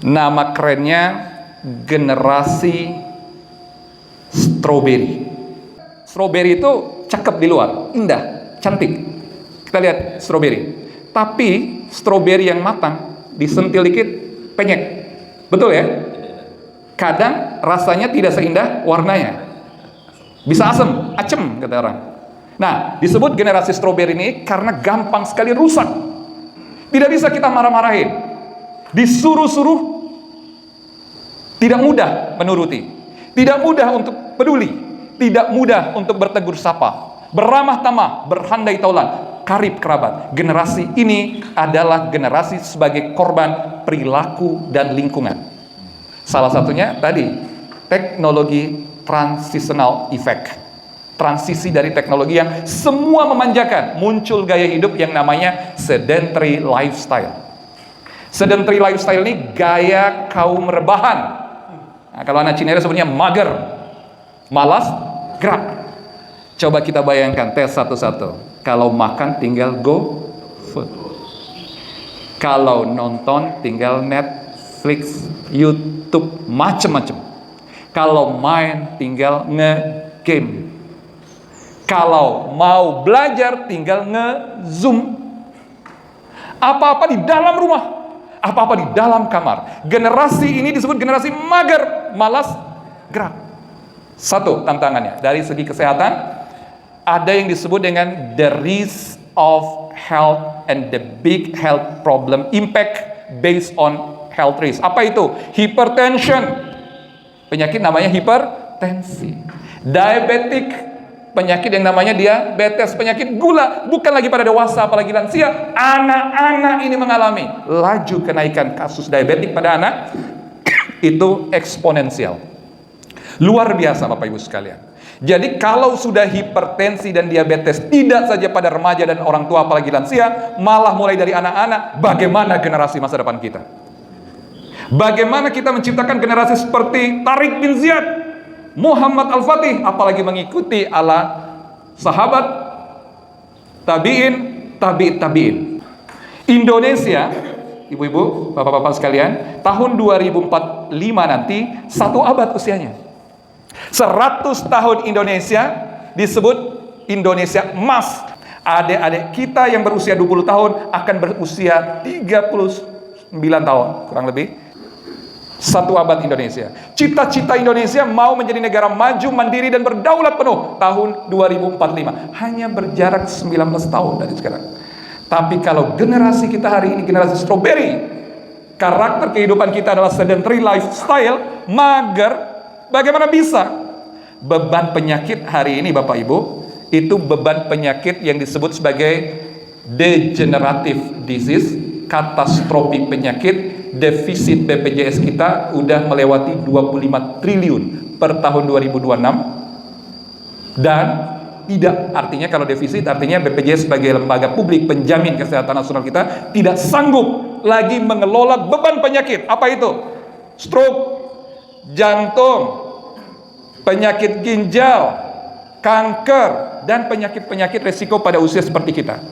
Nama kerennya generasi stroberi. Stroberi itu cakep di luar, indah, cantik. Kita lihat stroberi. Tapi stroberi yang matang disentil dikit penyek. Betul ya? Kadang rasanya tidak seindah warnanya. Bisa asem, acem kata orang. Nah, disebut generasi stroberi ini karena gampang sekali rusak. Tidak bisa kita marah-marahin. Disuruh-suruh tidak mudah menuruti, tidak mudah untuk peduli, tidak mudah untuk bertegur sapa, beramah tamah, berhandai taulan, karib kerabat. Generasi ini adalah generasi sebagai korban perilaku dan lingkungan. Salah satunya tadi teknologi transitional effect. Transisi dari teknologi yang semua memanjakan, muncul gaya hidup yang namanya sedentary lifestyle. Sedentary lifestyle ini gaya kaum rebahan. Nah, kalau anak Cinere sebenarnya mager, malas, gerak. Coba kita bayangkan, tes satu-satu. Kalau makan tinggal go food. Kalau nonton tinggal Netflix, YouTube, macem-macem. Kalau main tinggal nge-game. Kalau mau belajar tinggal nge-zoom. Apa-apa di dalam rumah, apa-apa di dalam kamar. Generasi ini disebut generasi mager, malas, gerak. Satu tantangannya dari segi kesehatan, ada yang disebut dengan the risk of health and the big health problem impact based on health risk. Apa itu? Hypertension, penyakit namanya hipertensi. Diabetic, penyakit yang namanya diabetes. Penyakit gula, bukan lagi pada dewasa apalagi lansia, anak-anak ini mengalami laju kenaikan kasus diabetik pada anak itu eksponensial, luar biasa Bapak Ibu sekalian. Jadi kalau sudah hipertensi dan diabetes tidak saja pada remaja dan orang tua apalagi lansia, malah mulai dari anak-anak, bagaimana generasi masa depan kita? Bagaimana kita menciptakan generasi seperti Tariq bin Ziyad, Muhammad Al-Fatih, apalagi mengikuti ala sahabat, tabi'in, tabi'in. Indonesia, ibu-ibu, bapak-bapak sekalian, tahun 2045 nanti 1 abad usianya. 100 tahun Indonesia disebut Indonesia emas. Adik-adik kita yang berusia 20 tahun akan berusia 39 tahun, kurang lebih. 1 abad Indonesia. Cita-cita Indonesia mau menjadi negara maju, mandiri dan berdaulat penuh tahun 2045. Hanya berjarak 19 tahun dari sekarang. Tapi kalau generasi kita hari ini generasi stroberi, karakter kehidupan kita adalah sedentary lifestyle, mager, bagaimana bisa? Beban penyakit hari ini Bapak Ibu, itu beban penyakit yang disebut sebagai degenerative disease, katastrofik penyakit. Defisit BPJS kita udah melewati 25 triliun per tahun 2026. Dan tidak, artinya kalau defisit artinya BPJS sebagai lembaga publik penjamin kesehatan nasional kita tidak sanggup lagi mengelola beban penyakit. Apa itu? Stroke, jantung, penyakit ginjal, kanker, dan penyakit-penyakit resiko pada usia seperti kita.